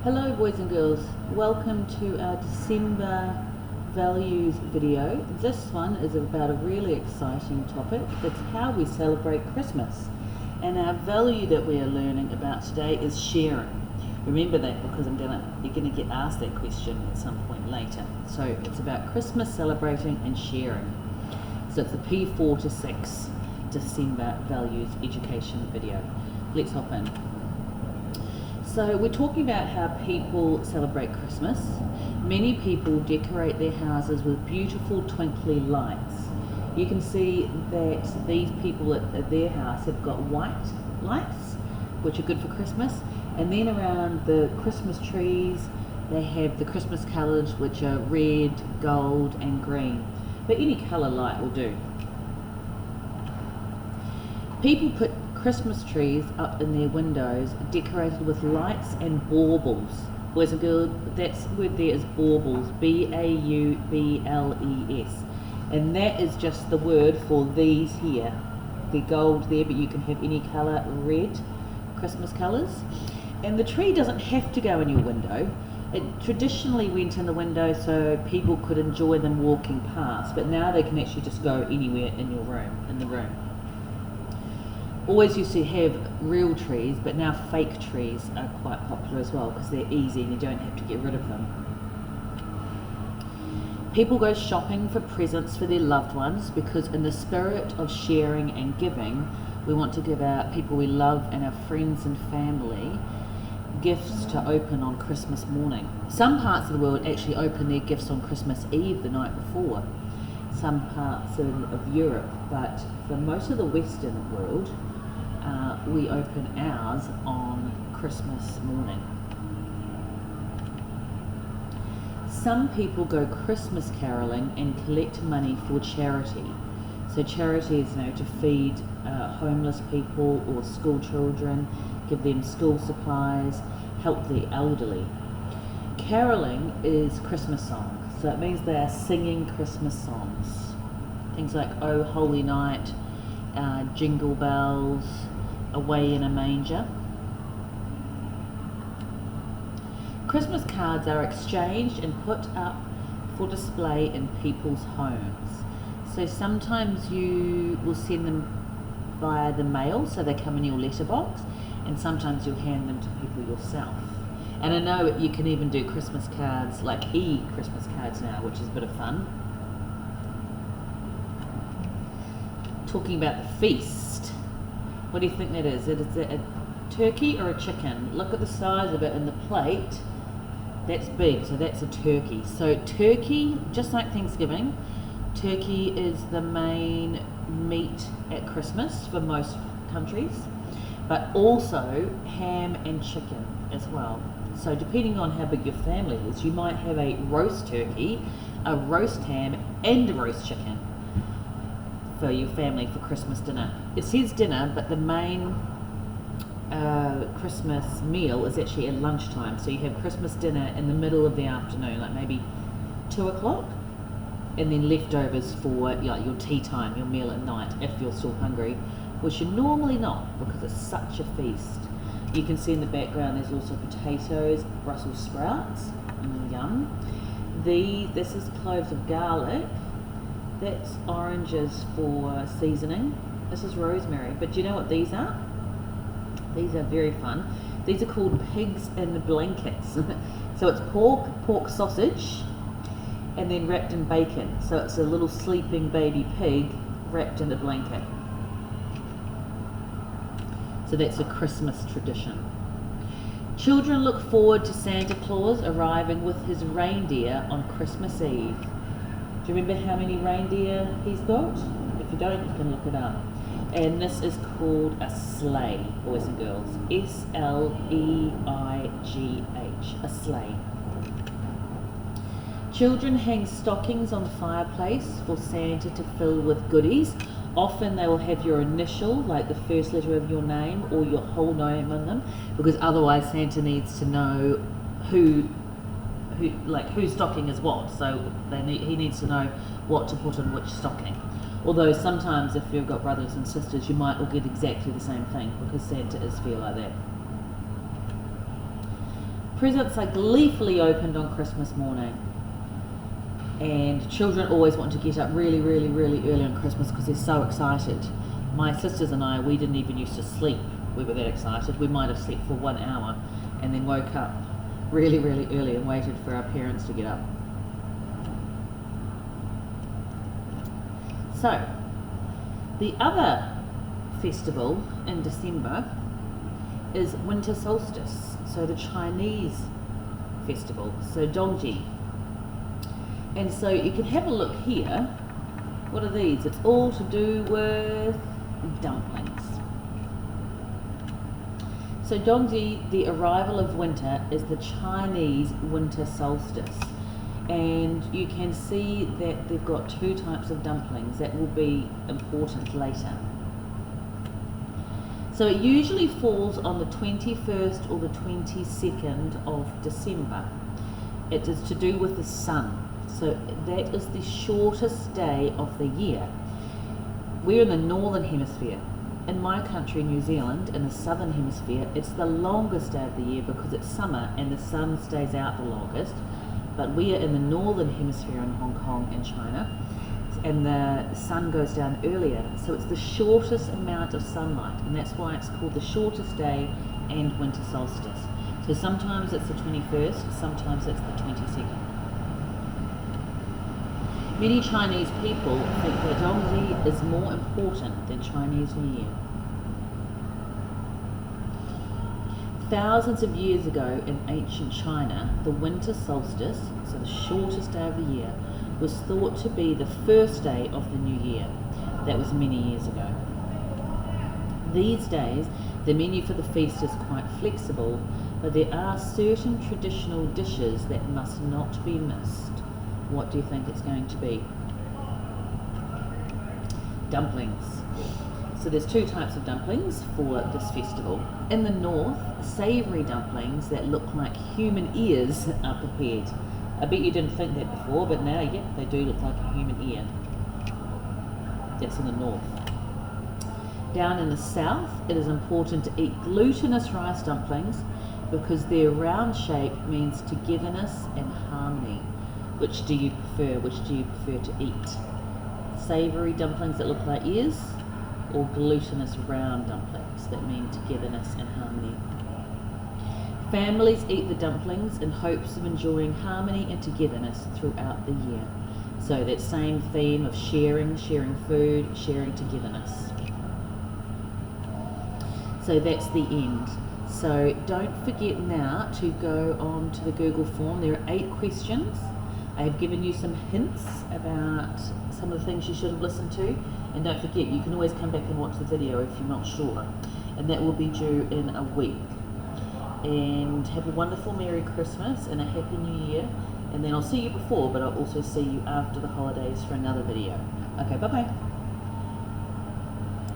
Hello boys and girls, welcome to our December values video. This one is about a really exciting topic. It's how we celebrate Christmas. And our value that we are learning about today is sharing. Remember that because you're gonna get asked that question at some point later. So it's about Christmas celebrating and sharing. So it's the P4 to 6 December values education video. Let's hop in. So we're talking about how people celebrate Christmas. Many people decorate their houses with beautiful twinkly lights. You can see that these people at their house have got white lights, which are good for Christmas. And then around the Christmas trees, they have the Christmas colours, which are red, gold and green. But any colour light will do. People put Christmas trees up in their windows decorated with lights and baubles. Boys and girls, that's word there is baubles, B-A-U-B-L-E-S. And that is just the word for these here. They're gold there, but you can have any colour, red, Christmas colours. And the tree doesn't have to go in your window. It traditionally went in the window so people could enjoy them walking past, but now they can actually just go anywhere in your room, in the room. Always used to have real trees, but now fake trees are quite popular as well because they're easy and you don't have to get rid of them. People go shopping for presents for their loved ones because in the spirit of sharing and giving, we want to give our people we love and our friends and family gifts to open on Christmas morning. Some parts of the world actually open their gifts on Christmas Eve the night before. Some parts of Europe, but for most of the Western world, we open ours on Christmas morning. Some people go Christmas caroling and collect money for charity. So charity is, to feed homeless people or school children, give them school supplies, help the elderly. Caroling is Christmas songs, so it means they are singing Christmas songs. Things like Oh Holy Night, Jingle Bells, Away in a Manger. Christmas cards are exchanged and put up for display in people's homes. So sometimes you will send them via the mail, so they come in your letterbox, and sometimes you'll hand them to people yourself. And I know you can even do Christmas cards, like e-Christmas cards now, which is a bit of fun. Talking about the feast. What do you think that is? Is it a turkey or a chicken? Look at the size of it in the plate. That's big, so that's a turkey. So turkey, just like Thanksgiving, turkey is the main meat at Christmas for most countries, but also ham and chicken as well. So depending on how big your family is, you might have a roast turkey, a roast ham and a roast chicken for your family for Christmas dinner. It says dinner, but the main Christmas meal is actually at lunchtime. So you have Christmas dinner in the middle of the afternoon, like maybe 2 o'clock, and then leftovers for your tea time, your meal at night, if you're still hungry, which you're normally not because it's such a feast. You can see in the background there's also potatoes, Brussels sprouts, yum. This is cloves of garlic. That's oranges for seasoning. This is rosemary. But do you know what these are? These are very fun. These are called pigs in blankets. So it's pork sausage, and then wrapped in bacon. So it's a little sleeping baby pig wrapped in a blanket. So that's a Christmas tradition. Children look forward to Santa Claus arriving with his reindeer on Christmas Eve. Do you remember how many reindeer he's got? If you don't, you can look it up. And this is called a sleigh, boys and girls. S-L-E-I-G-H, a sleigh. Children hang stockings on the fireplace for Santa to fill with goodies. Often they will have your initial, like the first letter of your name, or your whole name on them, because otherwise Santa needs to know whose stocking is what. So he needs to know what to put in which stocking. Although sometimes if you've got brothers and sisters, you might all get exactly the same thing because Santa is fair like that. Presents are gleefully opened on Christmas morning. And children always want to get up really, really, really early on Christmas because they're so excited. My sisters and I, we didn't even used to sleep. We were that excited. We might have slept for 1 hour and then woke up really, really early and waited for our parents to get up. So, the other festival in December is winter solstice, so the Chinese festival, so Dongji. And so you can have a look here. What are these? It's all to do with dumplings. So Dongji, the arrival of winter, is the Chinese winter solstice. And you can see that they've got 2 types of dumplings that will be important later. So it usually falls on the 21st or the 22nd of December. It is to do with the sun. So that is the shortest day of the year. We're in the northern hemisphere. In my country, New Zealand, in the southern hemisphere, it's the longest day of the year because it's summer and the sun stays out the longest. But we are in the northern hemisphere in Hong Kong and China, and the sun goes down earlier, so it's the shortest amount of sunlight, and that's why it's called the shortest day and winter solstice. So sometimes it's the 21st, sometimes it's the 22nd. Many Chinese people think that Dongji is more important than Chinese New Year. Thousands of years ago in ancient China, the winter solstice, so the shortest day of the year, was thought to be the first day of the new year. That was many years ago. These days, the menu for the feast is quite flexible, but there are certain traditional dishes that must not be missed. What do you think it's going to be? Dumplings. So there's 2 types of dumplings for this festival. In the north, savoury dumplings that look like human ears are prepared. I bet you didn't think that before, but now, yeah, they do look like a human ear. That's in the north. Down in the south, it is important to eat glutinous rice dumplings because their round shape means togetherness and harmony. Which do you prefer? Which do you prefer to eat? Savoury dumplings that look like ears, or glutinous round dumplings that mean togetherness and harmony? Families eat the dumplings in hopes of enjoying harmony and togetherness throughout the year. So that same theme of sharing food, sharing togetherness. So that's the end. So don't forget now to go on to the Google form. There are 8 questions. I have given you some hints about some of the things you should have listened to, and don't forget you can always come back and watch the video if you're not sure, and that will be due in a week. And have a wonderful Merry Christmas and a Happy New Year, and then I'll see you before, but I'll also see you after the holidays for another video. Okay, bye bye.